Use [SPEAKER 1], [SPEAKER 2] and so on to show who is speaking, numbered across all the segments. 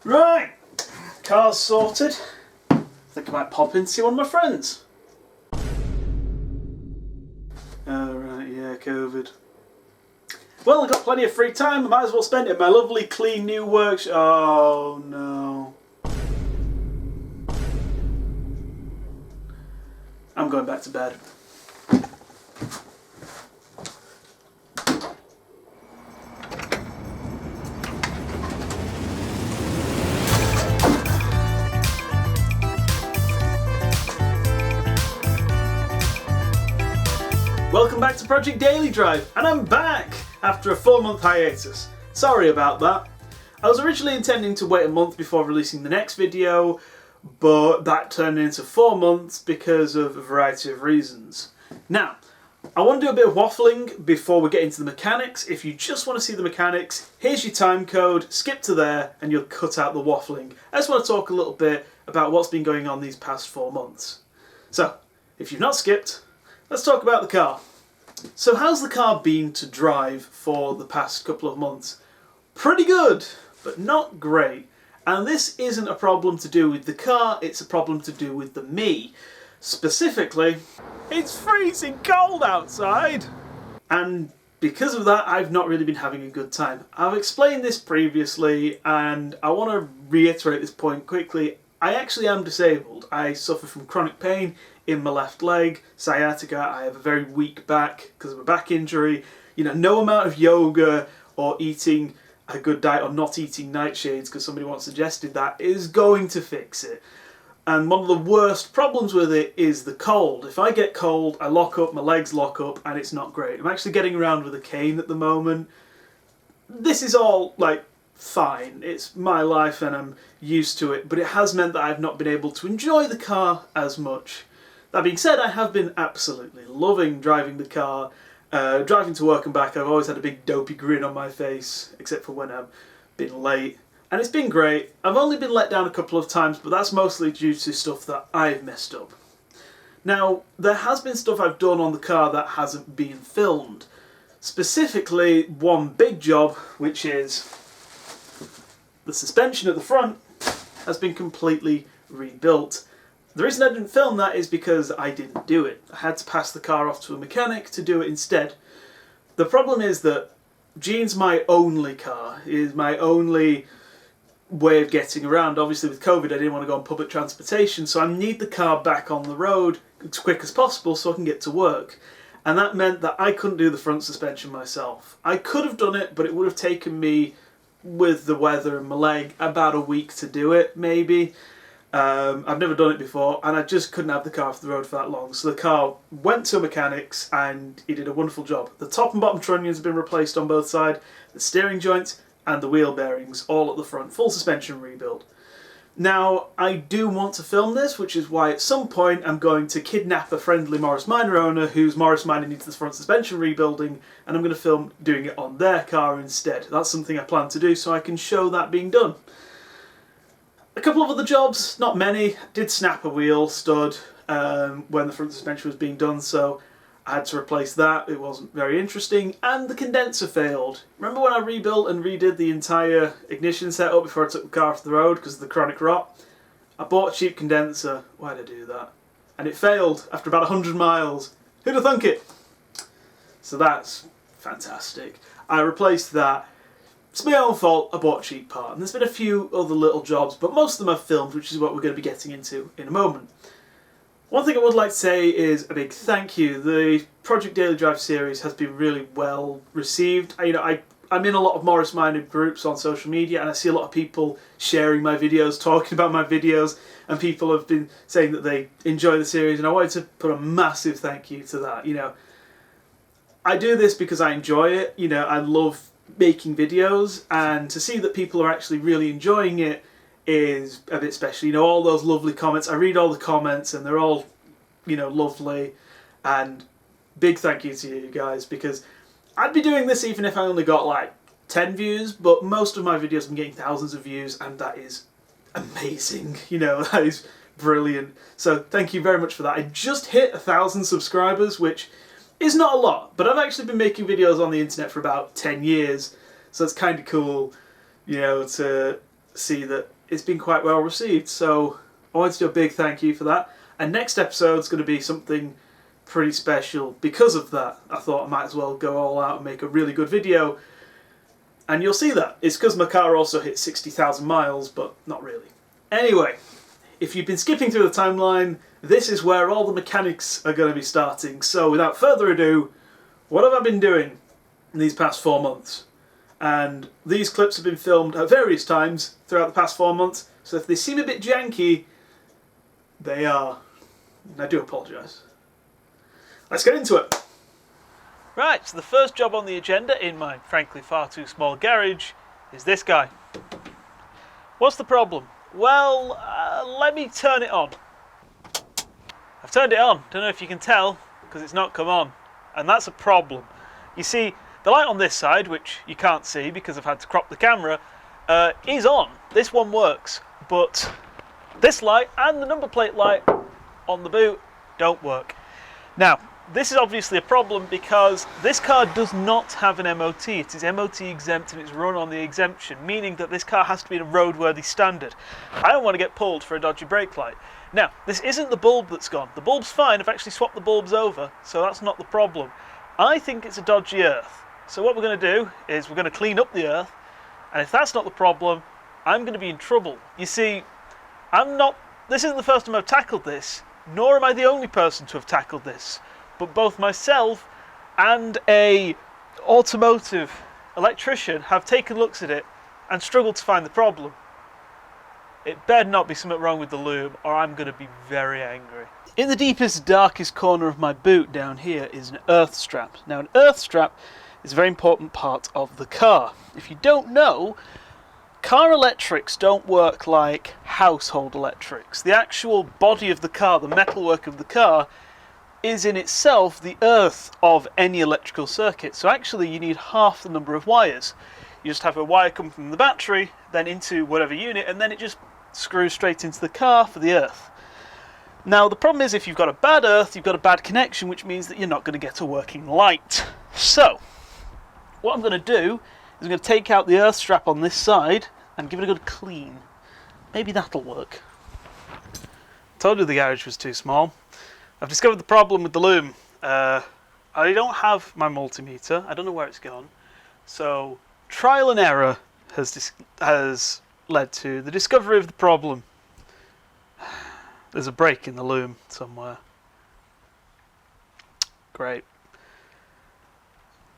[SPEAKER 1] Right, car's sorted. I think I might pop in to see one of my friends. Oh right, yeah, COVID. Well, I've got plenty of free time, I might as well spend it in my lovely clean new workshop. Oh no. I'm going back to bed. Welcome back to Project Daily Drive, and I'm back after a 4-month hiatus. Sorry about that. I was originally intending to wait a month before releasing the next video, but that turned into 4 months because of a variety of reasons. Now, I want to do a bit of waffling before we get into the mechanics. If you just want to see the mechanics, here's your time code, skip to there and you'll cut out the waffling. I just want to talk a little bit about what's been going on these past 4 months. So, if you've not skipped, let's talk about the car. So how's the car been to drive for the past couple of months? Pretty good, but not great. And this isn't a problem to do with the car, it's a problem to do with the me. Specifically, it's freezing cold outside! And because of that, I've not really been having a good time. I've explained this previously, and I want to reiterate this point quickly. I actually am disabled. I suffer from chronic pain in my left leg, sciatica. I have a very weak back because of a back injury. You know, no amount of yoga or eating a good diet or not eating nightshades, because somebody once suggested that, is going to fix it. And one of the worst problems with it is the cold. If I get cold, I lock up, my legs lock up, and it's not great. I'm actually getting around with a cane at the moment. This is all, like, fine. It's my life and I'm used to it, but it has meant that I've not been able to enjoy the car as much. That being said, I have been absolutely loving driving the car. Driving to work and back, I've always had a big dopey grin on my face, except for when I've been late. And it's been great. I've only been let down a couple of times, but that's mostly due to stuff that I've messed up. Now, there has been stuff I've done on the car that hasn't been filmed. Specifically, one big job, which is the suspension at the front has been completely rebuilt. The reason I didn't film that is because I didn't do it. I had to pass the car off to a mechanic to do it instead. The problem is that Jean's my only car, is my only way of getting around. Obviously with COVID I didn't want to go on public transportation, so I need the car back on the road as quick as possible so I can get to work. And that meant that I couldn't do the front suspension myself. I could have done it, but it would have taken me, with the weather and my leg, about a week to do it, maybe. I've never done it before, and I just couldn't have the car off the road for that long. So the car went to a mechanic's, and he did a wonderful job. The top and bottom trunnions have been replaced on both sides, the steering joint and the wheel bearings all at the front, full suspension rebuild. Now, I do want to film this, which is why at some point I'm going to kidnap a friendly Morris Minor owner whose Morris Minor needs the front suspension rebuilding, and I'm going to film doing it on their car instead. That's something I plan to do so I can show that being done. A couple of other jobs, not many. Did snap a wheel stud when the front suspension was being done, so I had to replace that. It wasn't very interesting. And the condenser failed. Remember when I rebuilt and redid the entire ignition setup before I took the car off the road because of the chronic rot? I bought a cheap condenser. Why did I do that? And it failed after about 100 miles. Who'd have thunk it? So that's fantastic. I replaced that. It's my own fault, I bought a cheap part. And there's been a few other little jobs, but most of them I've filmed, which is what we're going to be getting into in a moment. One thing I would like to say is a big thank you. The Project Daily Drive series has been really well received. I'm in a lot of Morris Minor groups on social media, and I see a lot of people sharing my videos, talking about my videos, and people have been saying that they enjoy the series, and I wanted to put a massive thank you to that. I do this because I enjoy it. I love making videos, and to see that people are actually really enjoying it is a bit special. All those lovely comments, I read all the comments and they're all lovely, and big thank you to you guys, because I'd be doing this even if I only got like 10 views, but most of my videos have been getting thousands of views, and that is amazing. That is brilliant. So thank you very much for that. I just hit 1,000 subscribers, which is not a lot, but I've actually been making videos on the internet for about 10 years, so it's kind of cool, to see that it's been quite well received. So I wanted to do a big thank you for that. And next episode's going to be something pretty special because of that. I thought I might as well go all out and make a really good video. And you'll see that. It's because my car also hit 60,000 miles, but not really. Anyway, if you've been skipping through the timeline, this is where all the mechanics are going to be starting. So without further ado, what have I been doing in these past 4 months? And these clips have been filmed at various times throughout the past 4 months, so if they seem a bit janky, they are. And I do apologise. Let's get into it. Right, so the first job on the agenda in my frankly far too small garage is this guy. What's the problem? Well, let me turn it on. I've turned it on. Don't know if you can tell because it's not come on. And that's a problem. You see, the light on this side, which you can't see because I've had to crop the camera, is on. This one works, but this light and the number plate light on the boot don't work. Now, this is obviously a problem because this car does not have an MOT. It is MOT exempt and it's run on the exemption, meaning that this car has to be in a roadworthy standard. I don't want to get pulled for a dodgy brake light. Now, this isn't the bulb that's gone. The bulb's fine. I've actually swapped the bulbs over, so that's not the problem. I think it's a dodgy earth. So what we're going to do is we're going to clean up the earth, and if that's not the problem, I'm going to be in trouble. You see, this isn't the first time I've tackled this, nor am I the only person to have tackled this. But both myself and a automotive electrician have taken looks at it and struggled to find the problem. It better not be something wrong with the lube or I'm going to be very angry. In the deepest, darkest corner of my boot down here is an earth strap. Now, an earth strap is a very important part of the car. If you don't know, car electrics don't work like household electrics. The actual body of the car, the metalwork of the car, is in itself the earth of any electrical circuit. So actually you need half the number of wires. You just have a wire come from the battery, then into whatever unit, and then it just screws straight into the car for the earth. Now the problem is if you've got a bad earth, you've got a bad connection, which means that you're not going to get a working light. So what I'm going to do is I'm going to take out the earth strap on this side and give it a good clean. Maybe that'll work. Told you the garage was too small. I've discovered the problem with the loom. I don't have my multimeter. I don't know where it's gone. So trial and error has led to the discovery of the problem. There's a break in the loom somewhere. Great.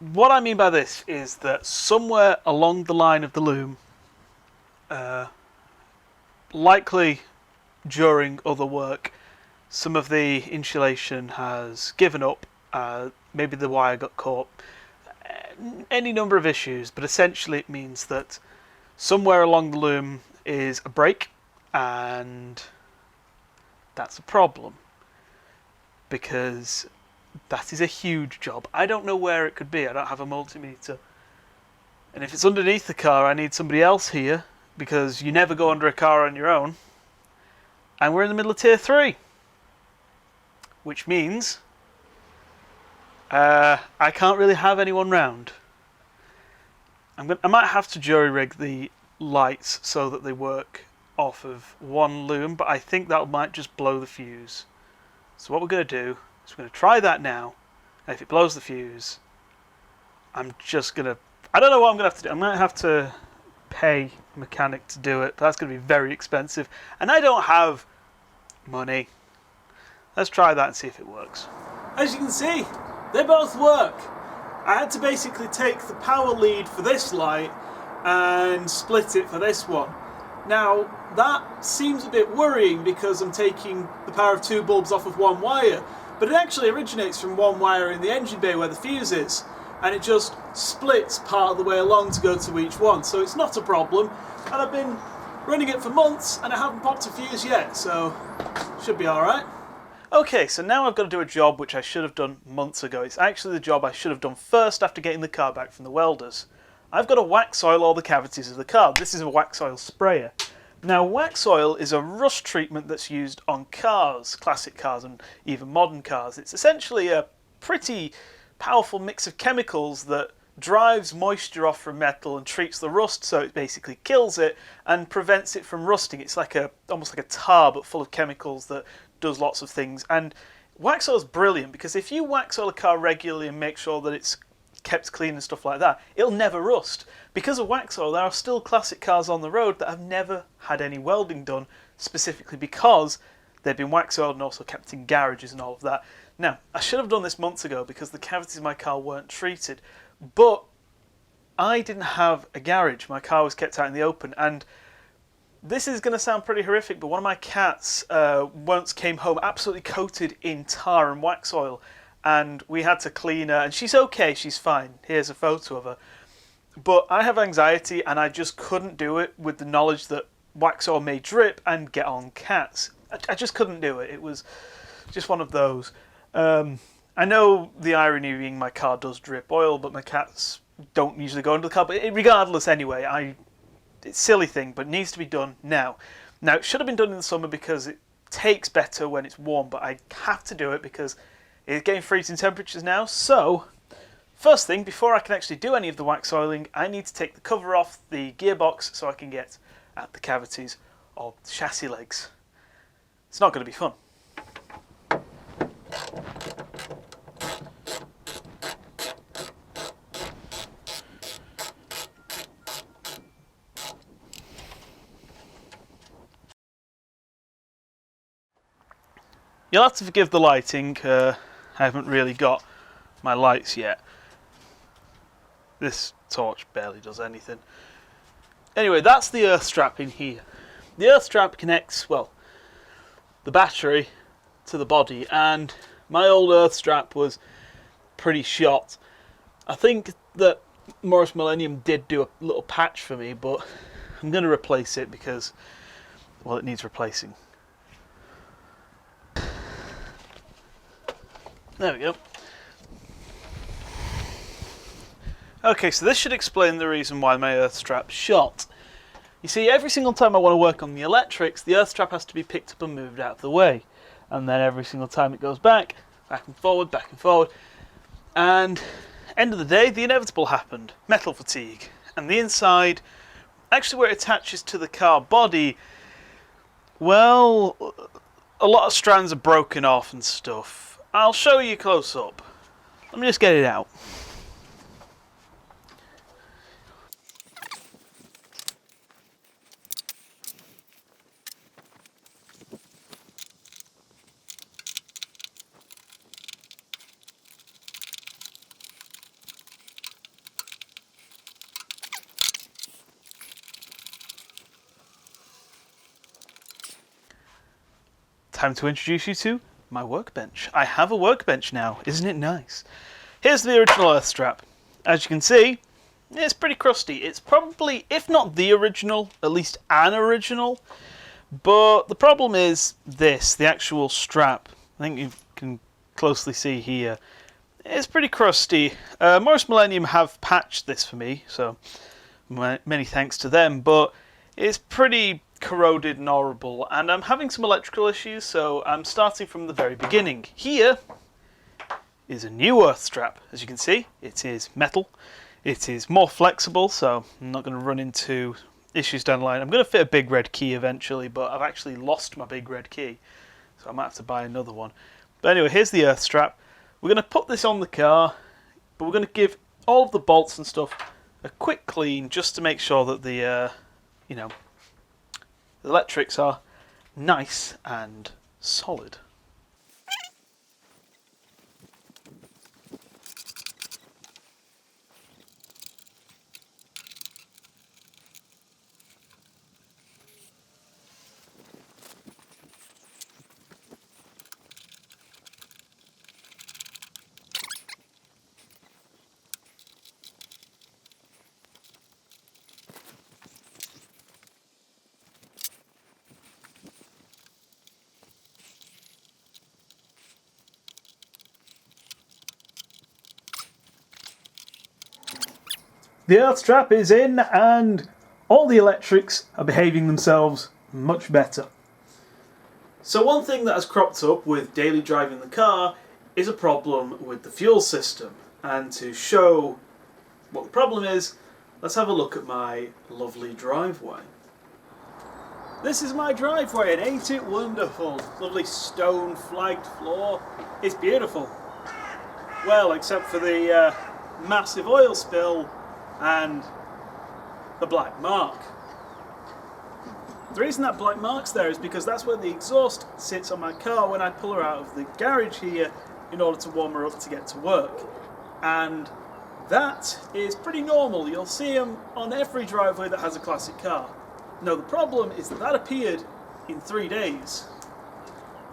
[SPEAKER 1] What I mean by this is that somewhere along the line of the loom, likely during other work, some of the insulation has given up, maybe the wire got caught, any number of issues, but essentially it means that somewhere along the loom is a break, and that's a problem, because that is a huge job. I don't know where it could be, I don't have a multimeter, and if it's underneath the car I need somebody else here, because you never go under a car on your own, and we're in the middle of tier 3. Which means I can't really have anyone round. I might have to jury-rig the lights so that they work off of one loom, but I think that might just blow the fuse. So what we're going to do is we're going to try that now, and if it blows the fuse, I'm just going to... I don't know what I'm going to have to do. I might have to pay a mechanic to do it, but that's going to be very expensive, and I don't have money. Let's try that and see if it works. As you can see, they both work. I had to basically take the power lead for this light and split it for this one. Now, that seems a bit worrying because I'm taking the power of 2 bulbs off of 1 wire, but it actually originates from 1 wire in the engine bay where the fuse is, and it just splits part of the way along to go to each one, so it's not a problem, and I've been running it for months and I haven't popped a fuse yet, so should be alright. Okay, so now I've got to do a job which I should have done months ago. It's actually the job I should have done first after getting the car back from the welders. I've got to wax oil all the cavities of the car. This is a wax oil sprayer. Now, wax oil is a rust treatment that's used on cars, classic cars and even modern cars. It's essentially a pretty powerful mix of chemicals that drives moisture off from metal and treats the rust, so it basically kills it and prevents it from rusting. It's like almost like a tar but full of chemicals that does lots of things. And wax oil is brilliant because if you wax oil a car regularly and make sure that it's kept clean and stuff like that, it'll never rust. Because of wax oil, there are still classic cars on the road that have never had any welding done, specifically because they've been wax oiled and also kept in garages and all of that. Now, I should have done this months ago because the cavities in my car weren't treated, but I didn't have a garage. My car was kept out in the open, and this is going to sound pretty horrific, but one of my cats once came home absolutely coated in tar and wax oil, and we had to clean her, and she's okay, she's fine. Here's a photo of her. But I have anxiety, and I just couldn't do it with the knowledge that wax oil may drip and get on cats. I just couldn't do it. It was just one of those. I know the irony being my car does drip oil, but my cats don't usually go into the car. But regardless, anyway, it's a silly thing, but it needs to be done now. Now, it should have been done in the summer because it takes better when it's warm, but I have to do it because it's getting freezing temperatures now. So, first thing, before I can actually do any of the wax oiling, I need to take the cover off the gearbox so I can get at the cavities of the chassis legs. It's not going to be fun. You'll have to forgive the lighting, I haven't really got my lights yet. This torch barely does anything. Anyway, that's the earth strap in here. The earth strap connects, well, the battery to the body, and my old earth strap was pretty shot. I think that Morris Millennium did do a little patch for me, but I'm going to replace it because, well, it needs replacing. There we go. Okay, so this should explain the reason why my earth strap's shot. You see, every single time I want to work on the electrics, the earth strap has to be picked up and moved out of the way. And then every single time it goes back and forward, back and forward. And end of the day, the inevitable happened. Metal fatigue. And the inside, actually where it attaches to the car body, well, a lot of strands are broken off and stuff. I'll show you close up. Let me just get it out. Time to introduce you to my workbench. I have a workbench now, isn't it nice? Here's the original earth strap. As you can see, it's pretty crusty. It's probably, if not the original, at least an original. But the problem is this, the actual strap. I think you can closely see here. It's pretty crusty. Morris Millennium have patched this for me, so many thanks to them, but it's pretty corroded and horrible, and I'm having some electrical issues, so I'm starting from the very beginning. Here is a new earth strap. As you can see, it is metal. It is more flexible, so I'm not going to run into issues down the line. I'm going to fit a big red key eventually, but I've actually lost my big red key, so I might have to buy another one. But anyway, here's the earth strap. We're going to put this on the car, but we're going to give all of the bolts and stuff a quick clean just to make sure that the the electrics are nice and solid. The earth strap is in and all the electrics are behaving themselves much better. So one thing that has cropped up with daily driving the car is a problem with the fuel system. And to show What the problem is, let's have a look at my lovely driveway. This is my driveway, and ain't it wonderful? Lovely stone flagged floor. It's beautiful. Well, except for the massive oil spill and the black mark. The reason that black mark's there is because that's where the exhaust sits on my car when I pull her out of the garage here in order to warm her up to get to work. And that is pretty normal. You'll see them on every driveway that has a classic car. No, the problem is that that appeared in 3 days.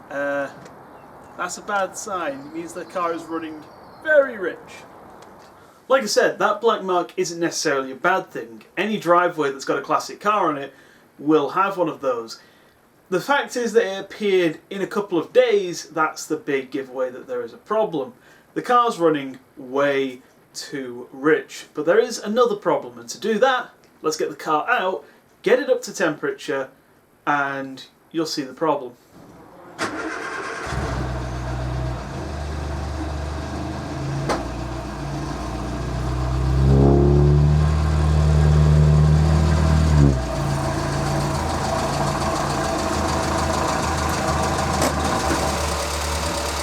[SPEAKER 1] That's a bad sign. It means the car is running very rich. Like I said, that black mark isn't necessarily a bad thing. Any driveway that's got a classic car on it will have one of those. The fact is that it appeared in a couple of days. That's the big giveaway that there is a problem. The car's running way too rich. But there is another problem, and to do that, let's get the car out, get it up to temperature, and you'll see the problem.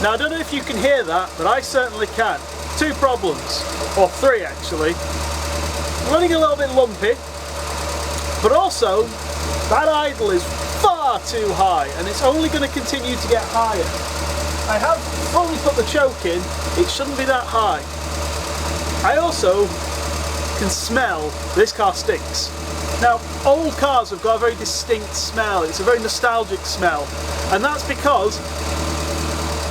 [SPEAKER 1] Now, I don't know if you can hear that, but I certainly can. 2 problems, or 3 actually. Running a little bit lumpy, but also that idle is far too high, and it's only going to continue to get higher. I have fully put the choke in, it shouldn't be that high. I also can smell this car stinks. Now, old cars have got a very distinct smell, it's a very nostalgic smell, and that's because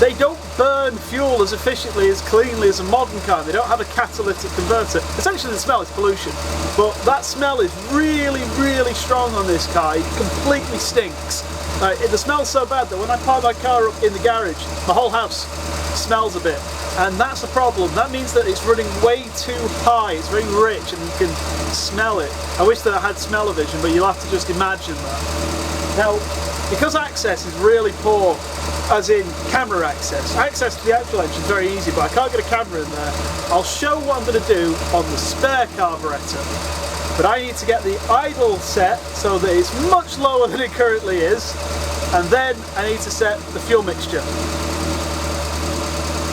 [SPEAKER 1] they don't burn fuel as efficiently, as cleanly as a modern car. They don't have a catalytic converter. Essentially the smell is pollution, but that smell is really, really strong on this car. It completely stinks. The smell's so bad that when I park my car up in the garage, the whole house smells a bit. And that's the problem. That means that it's running way too high. It's very rich and you can smell it. I wish that I had smell-o-vision, but you'll have to just imagine that. Now, because access is really poor, as in camera access. Access to the actual engine is very easy, but I can't get a camera in there. I'll show what I'm going to do on the spare carburettor. But I need to get the idle set so that it's much lower than it currently is, and then I need to set the fuel mixture.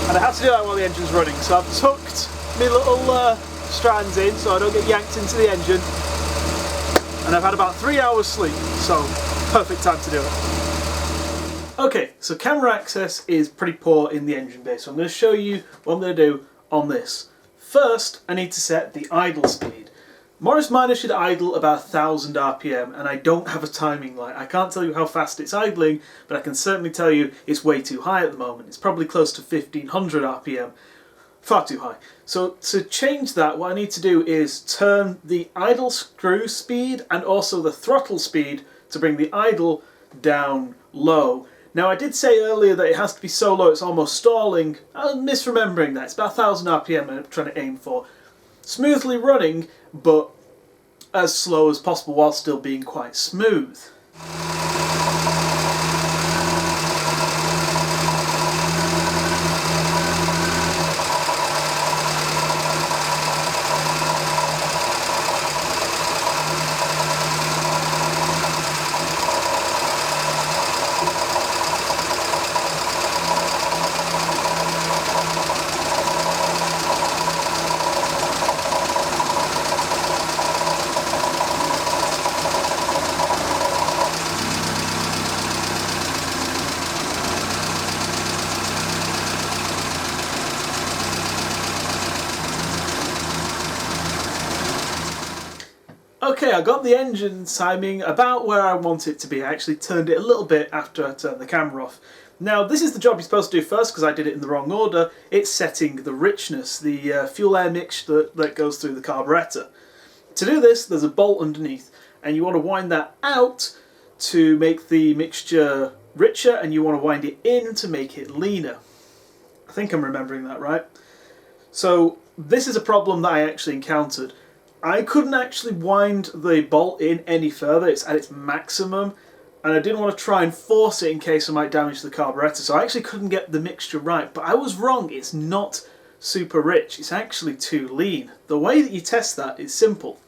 [SPEAKER 1] And I have to do that while the engine's running, so I've tucked my little strands in so I don't get yanked into the engine, and I've had about 3 hours sleep, so perfect time to do it. Okay, so camera access is pretty poor in the engine bay, so I'm going to show you what I'm going to do on this. First, I need to set the idle speed. Morris Minor should idle about 1000 RPM, and I don't have a timing light. I can't tell you how fast it's idling, but I can certainly tell you it's way too high at the moment. It's probably close to 1500 RPM. Far too high. So to change that, what I need to do is turn the idle screw speed and also the throttle speed to bring the idle down low. Now, I did say earlier that it has to be so low it's almost stalling. I'm misremembering that. It's about 1000 RPM I'm trying to aim for. Smoothly running, but as slow as possible while still being quite smooth. Okay, I got the engine timing about where I want it to be. I actually turned it a little bit after I turned the camera off. Now, this is the job you're supposed to do first because I did it in the wrong order. It's setting the richness, the fuel-air mixture that goes through the carburettor. To do this, there's a bolt underneath, and you want to wind that out to make the mixture richer, and you want to wind it in to make it leaner. I think I'm remembering that right. So this is a problem that I actually encountered. I couldn't actually wind the bolt in any further. It's at its maximum, and I didn't want to try and force it in case I might damage the carburettor, so I actually couldn't get the mixture right. But I was wrong. It's not super rich. It's actually too lean. The way that you test that is simple.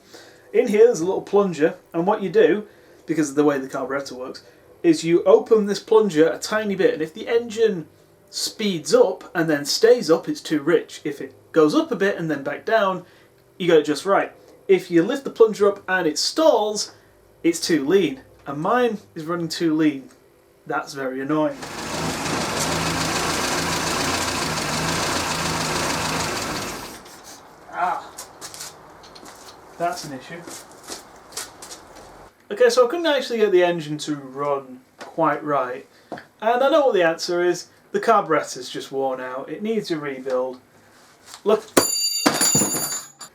[SPEAKER 1] In here there's a little plunger, and what you do, because of the way the carburetor works, is you open this plunger a tiny bit, and if the engine speeds up and then stays up, it's too rich. If it goes up a bit and then back down, you got it just right. If you lift the plunger up and it stalls, it's too lean. And mine is running too lean. That's very annoying. That's an issue. Okay, so I couldn't actually get the engine to run quite right. And I know what the answer is. The carburetor's just worn out. It needs a rebuild. Look.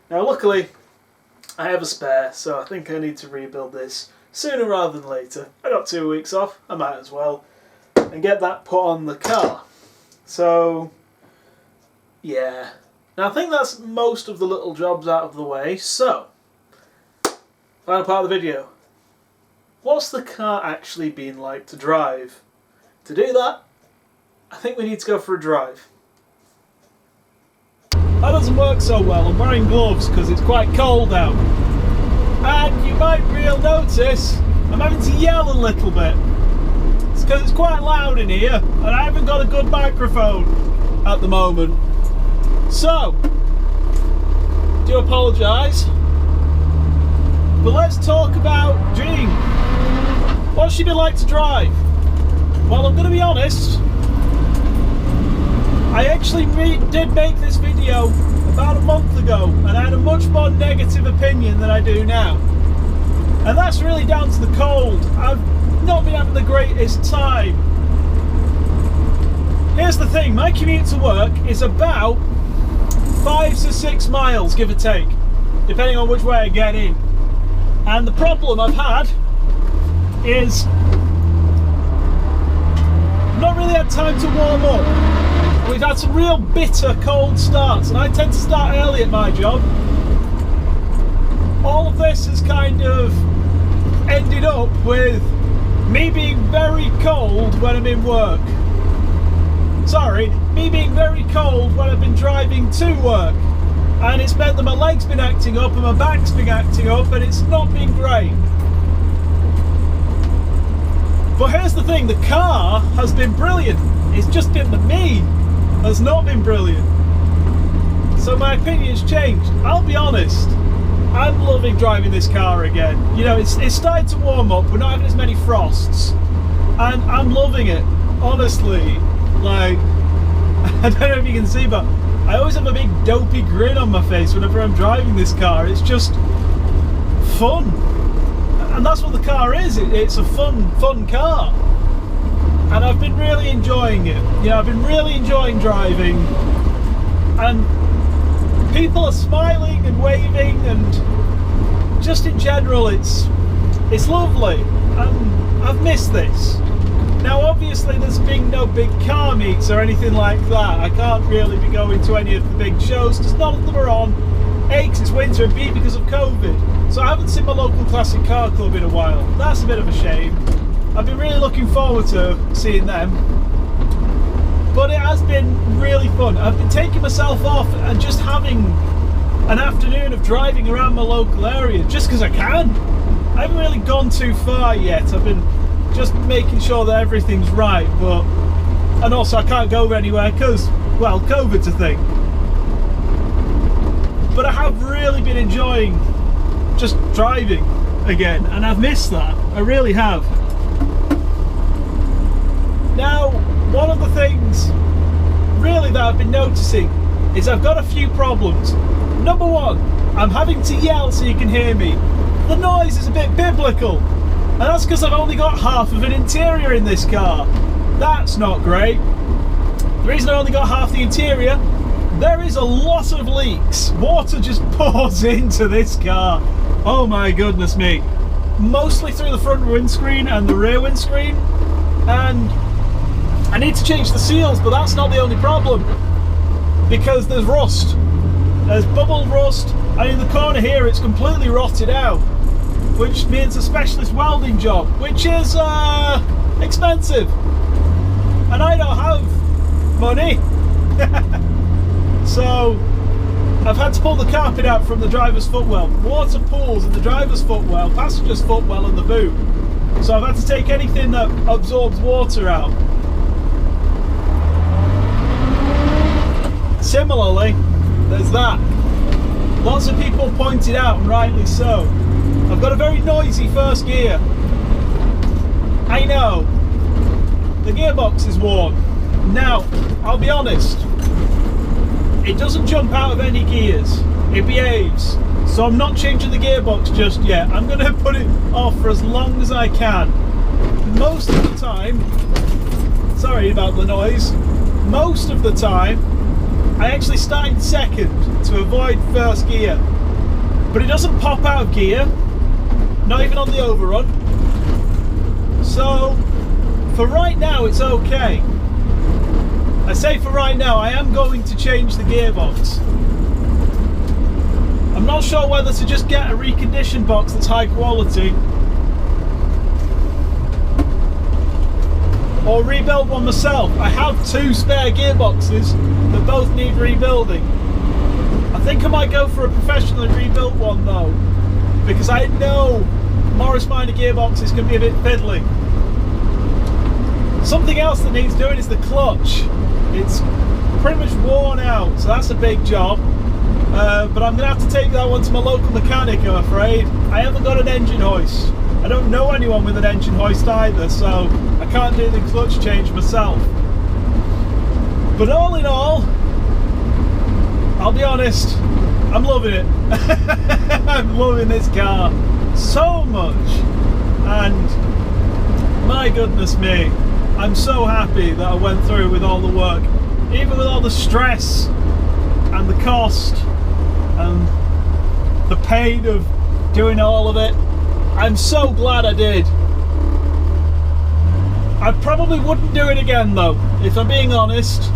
[SPEAKER 1] Now luckily, I have a spare, so I think I need to rebuild this sooner rather than later. I got 2 weeks off, I might as well, and get that put on the car. So, yeah. Now I think that's most of the little jobs out of the way, so, final part of the video. What's the car actually been like to drive? To do that, I think we need to go for a drive. That doesn't work so well. I'm wearing gloves because it's quite cold out. And you might notice I'm having to yell a little bit. It's because it's quite loud in here and I haven't got a good microphone at the moment. So, do apologise. But let's talk about Jean. What's she been like to drive? Well, I'm going to be honest. I actually did make this video about a month ago and I had a much more negative opinion than I do now. And that's really down to the cold. I've not been having the greatest time. Here's the thing, my commute to work is about 5 to 6 miles, give or take, depending on which way I get in. And the problem I've had is I've not really had time to warm up. We've had some real bitter cold starts, and I tend to start early at my job. All of this has kind of ended up with me being very cold when I'm in work. Sorry, me being very cold when I've been driving to work. And it's meant that my leg's been acting up and my back's been acting up, and it's not been great. But here's the thing, the car has been brilliant. It's just been the me has not been brilliant. So my opinion's changed. I'll be honest, I'm loving driving this car again. You know, it's started to warm up, we're not having as many frosts, and I'm loving it, honestly. Like, I don't know if you can see, but I always have a big dopey grin on my face whenever I'm driving this car. It's just fun. And that's what the car is. It's a fun car. And I've been really enjoying it. You know, I've been really enjoying driving. And people are smiling and waving, and just in general, it's lovely. And I've missed this. Now obviously there's been no big car meets or anything like that. I can't really be going to any of the big shows because none of them are on. A, because it's winter, and B, because of COVID. So I haven't seen my local classic car club in a while. That's a bit of a shame. I've been really looking forward to seeing them. But it has been really fun. I've been taking myself off and just having an afternoon of driving around my local area just because I can. I haven't really gone too far yet. I've been just making sure that everything's right, and also I can't go anywhere because, well, COVID's a thing. But I have really been enjoying just driving again, and I've missed that. I really have. Now, one of the things really that I've been noticing is I've got a few problems. Number one, I'm having to yell so you can hear me. The noise is a bit biblical. And that's because I've only got half of an interior in this car. That's not great. The reason I only got half the interior, there is a lot of leaks. Water just pours into this car. Oh my goodness me. Mostly through the front windscreen and the rear windscreen. And I need to change the seals, but that's not the only problem. Because there's rust. There's bubble rust, and in the corner here it's completely rotted out. Which means a specialist welding job, which is expensive, and I don't have money. So I've had to pull the carpet out from the driver's footwell. Water pools in the driver's footwell, passenger's footwell and the boot. So I've had to take anything that absorbs water out. Similarly, there's that. Lots of people pointed out, and rightly so, I've got a very noisy first gear. I know. The gearbox is worn. Now, I'll be honest. It doesn't jump out of any gears. It behaves. So I'm not changing the gearbox just yet. I'm going to put it off for as long as I can. Most of the time, sorry about the noise, most of the time I actually start in second to avoid first gear. But it doesn't pop out of gear, not even on the overrun. So for right now it's okay. I say for right now, I am going to change the gearbox. I'm not sure whether to just get a reconditioned box that's high quality or rebuild one myself. I have 2 spare gearboxes that both need rebuilding. I think I might go for a professionally rebuilt one though, because I know Morris Minor gearboxes can be a bit fiddly. Something else that needs doing is the clutch. It's pretty much worn out, so that's a big job. But I'm going to have to take that one to my local mechanic, I'm afraid. I haven't got an engine hoist. I don't know anyone with an engine hoist either, so I can't do the clutch change myself. But all in all, I'll be honest, I'm loving it. I'm loving this car so much. And my goodness me, I'm so happy that I went through with all the work, even with all the stress and the cost and the pain of doing all of it. I'm so glad I did. I probably wouldn't do it again though, if I'm being honest.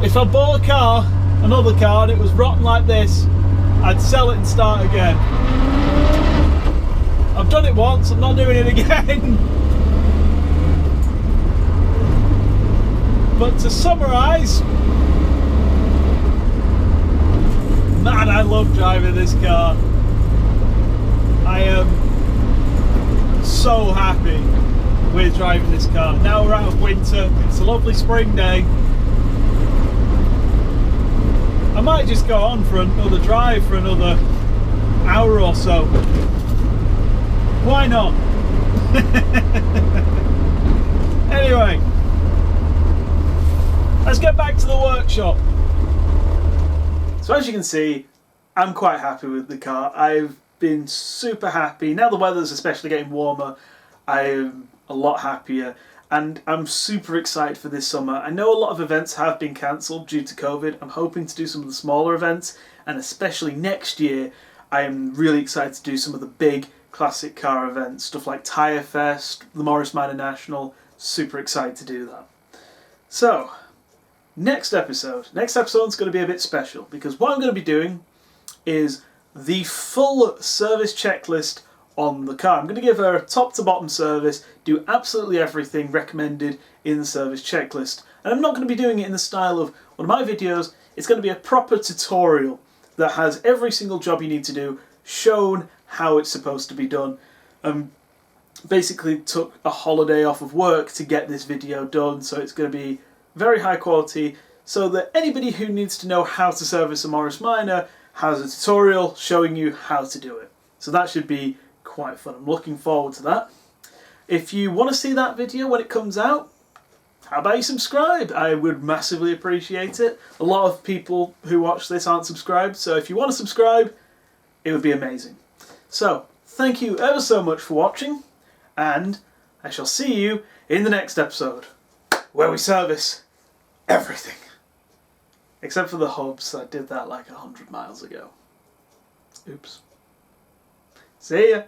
[SPEAKER 1] If I bought a car, another car, and it was rotten like this, I'd sell it and start again. I've done it once, I'm not doing it again. But to summarise, man, I love driving this car. I am so happy with driving this car. Now we're out of winter, it's a lovely spring day. I might just go on for another drive for another hour or so. Why not? Anyway, let's get back to the workshop. So as you can see, I'm quite happy with the car. I've been super happy. Now the weather's especially getting warmer, I'm a lot happier. And I'm super excited for this summer. I know a lot of events have been cancelled due to COVID. I'm hoping to do some of the smaller events, and especially next year, I am really excited to do some of the big classic car events, stuff like Tyre Fest, the Morris Minor National. Super excited to do that. So, next episode's going to be a bit special, because what I'm going to be doing is the full service checklist on the car. I'm going to give her a top to bottom service, do absolutely everything recommended in the service checklist. And I'm not going to be doing it in the style of one of my videos. It's going to be a proper tutorial that has every single job you need to do shown how it's supposed to be done. Basically took a holiday off of work to get this video done, so it's going to be very high quality, so that anybody who needs to know how to service a Morris Minor has a tutorial showing you how to do it. So that should be quite fun. I'm looking forward to that. If you want to see that video when it comes out, how about you subscribe? I would massively appreciate it. A lot of people who watch this aren't subscribed, so if you want to subscribe, it would be amazing. So, thank you ever so much for watching, and I shall see you in the next episode, where we service everything. Except for the hubs. I did that like 100 miles ago. Oops. See ya!